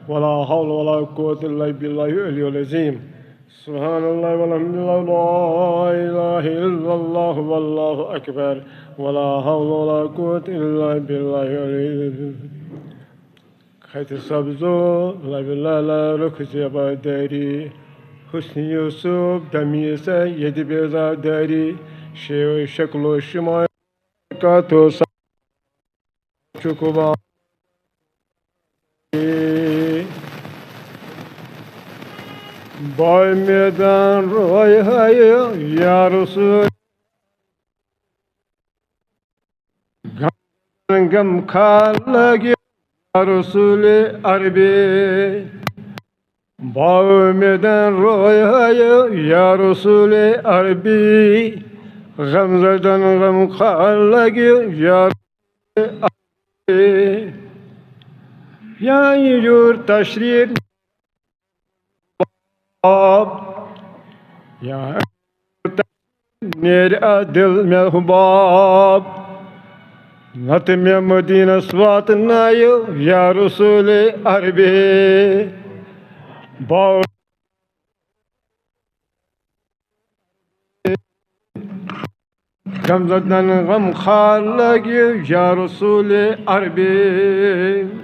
ولا حول ولا قوة إلا بالله العلي العظيم سبحان الله والحمد لله لا إله إلا الله والله أكبر ولا حول ولا قوة إلا بالله العلي العظيم خيط سبزو لا بالله لا ركزي بدري حسن يوسف دميسة يدي بيزا داري شكل الشمال كاتو شكوبا Boy meydan roy hayı ya Resul gam kallagi ya Resul Arbi Boy meydan roy hayı ya Resul Arbi Gamzadan gam kallagi ya Resul Arbi Ya yurt taşrif Ya Nir adil mehbab Natme Medine swat nayo Ya Resul Arbi Ba Gamzadan gam khalagi Ya Resul Arbi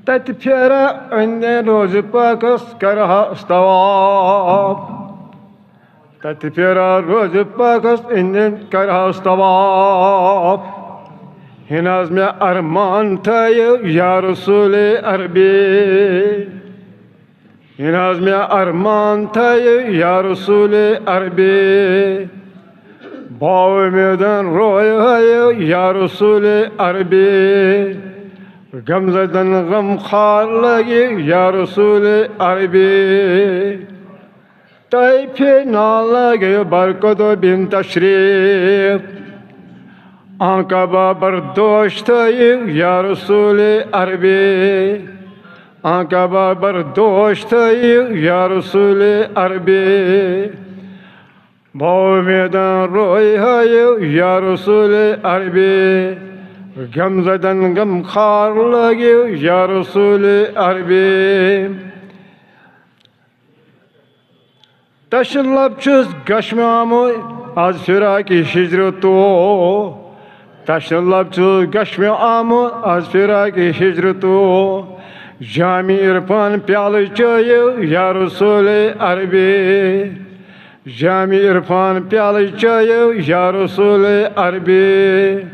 Tatpyara önne roz pakas karha stavab Tatpyara roz pakas önne karha stavab Hinaz me arman tayo ya Resul Arbi Hinaz me arman tayo ya Resul Arbi Bav meydan roy hayo ya Resul Arbi Gamzadan gam khalagi ya Resul Arbi Tayfe nalagi barkodo bin tashrif Ankaba bardoshtayı ya Resul Arbi Ankaba bardoshtayı ya Resul Arbi Bav meydan roy hayı ya Resul Arbi Gamzadan gam kharlagi ya Resul Arbi Taşlap çöz gaşmamı az firaki hicretu Taşlap çöz gaşmamı az firaki hicretu Jami irfan pyalı çayı ya Resul Arbi Jami irfan pyalı çayı ya Resul Arbi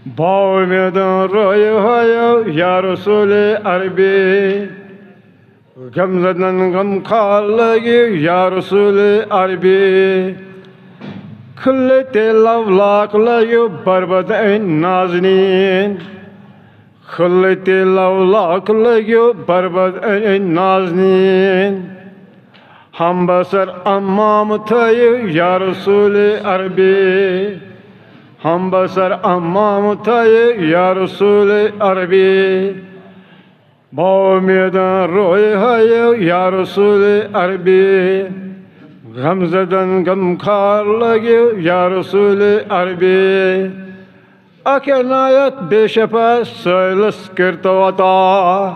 Bav meydan roy hayo ya Resul Arbi Gamzadan gam kallagi ya Resul Arbi Khillete lavlak layo barbad naznin Khillete lavlak layo barbad naznin Hambasar ammam tayo ya Resul Arbi Hambasar ammam tayo ya Resul Arbi Bav meydan roy hayo ya Resul Arbi Gamzadan gam kallagi ya Resul Arbi Akenayat beşepa söyles kirtavata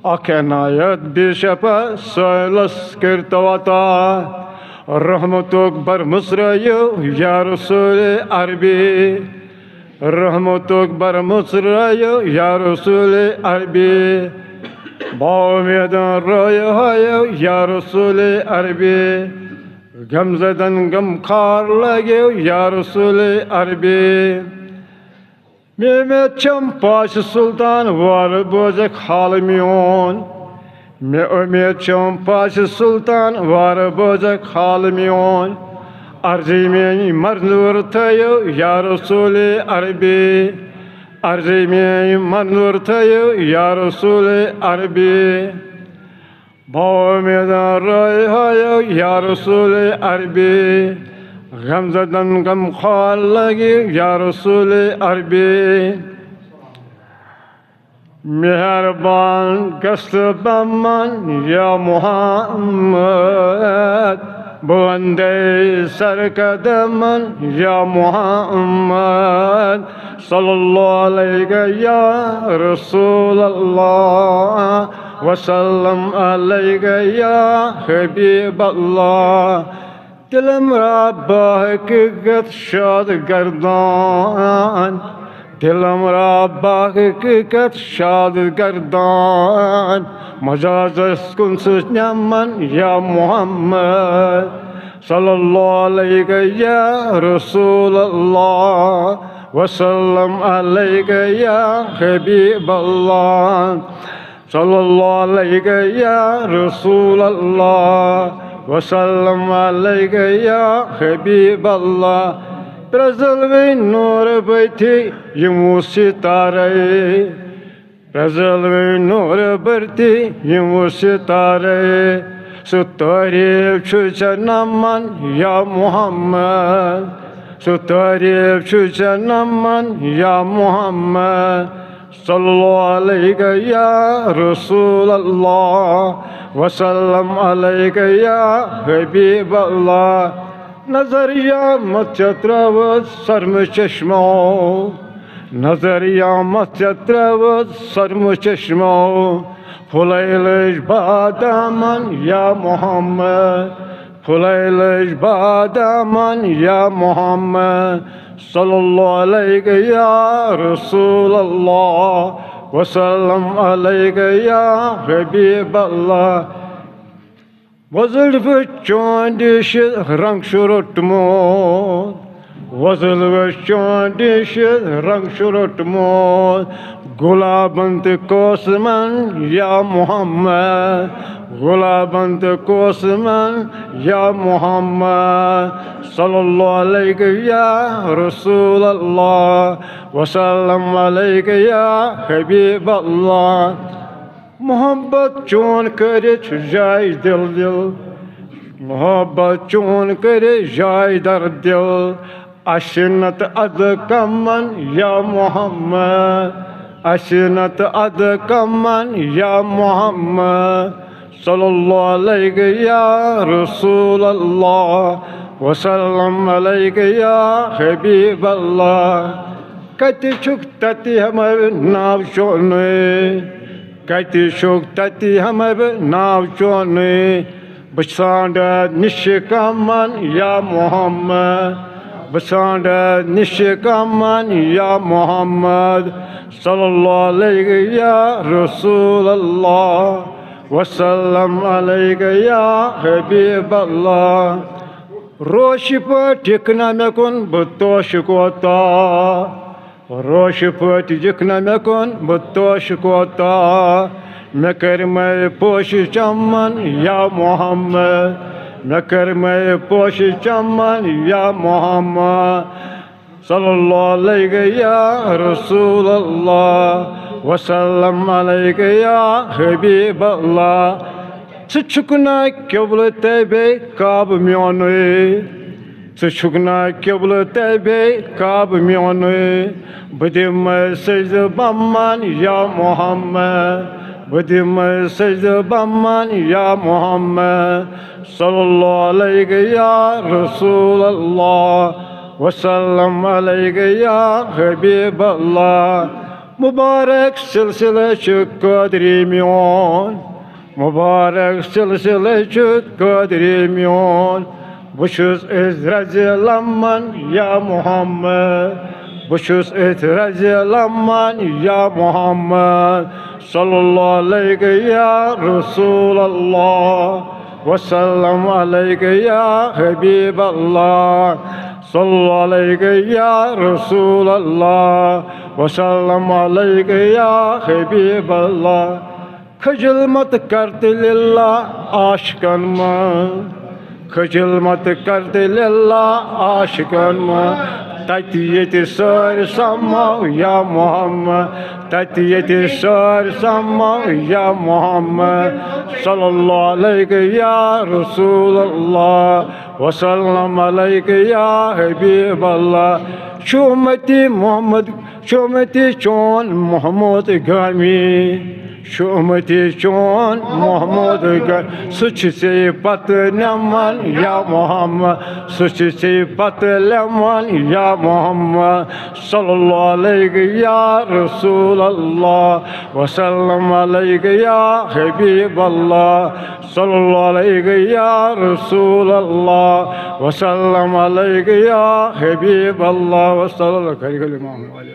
Akenayat beşepa söyles kirtavata Rahmatuk bar Mısra'yı ya Resul Arbi Rahmatuk bar Mısra'yı ya Resul Arbi Bav meydan roy hayo ya Resul Arbi Gamzadan gam kharlagi ya Resul Arbi Mehmet Çampaşı Sultan var bozak halimiyon Mehmet Çampaşı Sultan var bozak halimiyon Arzimi marnur tayo ya Resul Arbi Arzimi marnur tayo ya Resul Arbi Bav meydan roy hayo ya Resul Arbi Gamzadan gam kallagi ya Resul Arbi Mehriban gastı bamman ya Muhammed बुलंदे सरकदमन या मोहम्मद सल्लल्लाहु अलैहि या रसूल अल्लाह वसल्लम अलैहि या हबीब अल्लाह दिलम रब्बा हकीकत शाद गर्दान दिलम रब्बा हकीकत शाद गर्दान मजाज कुन सुन्यामन या मोहम्मद सल्लल्लाहु अलैहि या रसूल अल्लाह वसल्लम अलैहि या हबीब अल्लाह सल्लल्लाहु अलैहि या रसूल अल्लाह वसल्लम अलैहि या हबीब अल्लाह प्रजलवे नूर बैठी यमु सितारे प्रजलवे नूर बरती यमु सितारे सुतारीफ नमन या मोहम्मद सुतारीफ नमन या मोहम्मद सल्लल्लाहु अलैहि या रसूल अल्लाह वसल्लम अलैहि या हबीब अल्लाह नजरिया मत्स्यत्रवत सर्म चश्मो नजरिया मत्स्यत्रवत सर्म चश्मो फुलैलज बादामन या मोहम्मद फुलैलज बादामन या मोहम्मद सल्लल्लाहु अलैहि या रसूल अल्लाह वसल्लम अलैहि या हबीब अल्लाह वज़ुल्फ़ चोंडिश रंग शुरुटमोद वज़ुल्फ़ चोंडिश रंग शुरुटमोद गुलाबंत कोसमन या मोहम्मद गुलाबंत कोसमन या मोहम्मद सल्लल्लाहु अलैहि या रसूल अल्लाह वसल्लम अलैहि या हबीब अल्लाह मोहब्बत चोन करे जाय दिल दिल मोहब्बत चोन करे जाय दर दिल अशनत अद कमन या मोहम्मद अशनत अद कमन या मोहम्मद सल्लल्लाहु अलैहि या रसूल अल्लाह वसल्लम अलैहि या हबीब अल्लाह कति छुक तति हमर नाव चोने कति शुक तति हमर नाव चोने बसांड निश्कमन या मोहम्मद बसांड निश्कमन या मोहम्मद सल्लल्लाहु अलैहि या रसूल अल्लाह वसल्लम अलैहि या हबीब अल्लाह रोश पटिकना मे कुन बतोश कोता रोश पट जिकना मे कुन बतोश कोता मे कर मैं पोश चमन या मोहम्मद मे कर मैं पोश चमन या मोहम्मद सल्लल्लाहु अलैहि या रसूल अल्लाह वसल्लम अलैहि या हबीब अल्लाह सुचुकना केवल तबे काब म्योने सुचुकना केवल तबे काब म्योने बदिम सज बमन या मोहम्मद बदिम सज बमन या मोहम्मद सल्लल्लाहु अलैहि या रसूल अल्लाह वसल्लम अलैहि या हबीब अल्लाह मुबारक सिलसिला कदरी म्योन मुबारक सिलसिला कदरी म्योन बुशुस रज़ियल्लाहु या मोहम्मद बुशुस रज़ियल्लाहु या मोहम्मद सल्लल्लाहु अलैहि या रसूल अल्लाह वसल्लम अलैहि या हबीब अल्लाह सल्लल्लाहु अलैहि या रसूल अल्लाह वसल्लम अलैहि या हबीब अल्लाह खजल मत करते लिल्लाह आशिकन में खजल मत करते लिल्लाह आशिकन में तति सर समा या मोहम्मद तति सर समा या मोहम्मद सल्लल्लाहु अलैहि या रसूल अल्लाह वसल्लम अलैका या हबीब अल्लाह शुमती मोहम्मद शुमती चोन मोहम्मद गामी शुमती चोन मोहम्मद सुच से पत नमन या मोहम्मद सुच से पत लेमन या मोहम्मद सल्लल्लाहु अलैहि या रसूल अल्लाह वसल्लम अलैका या हबीब अल्लाह सल्लल्लाहु अलैहि या रसूल अल्लाह वसल्लम अलैका या हबीब अल्लाह वसल्लल्लाहु अलैहि वसल्लम।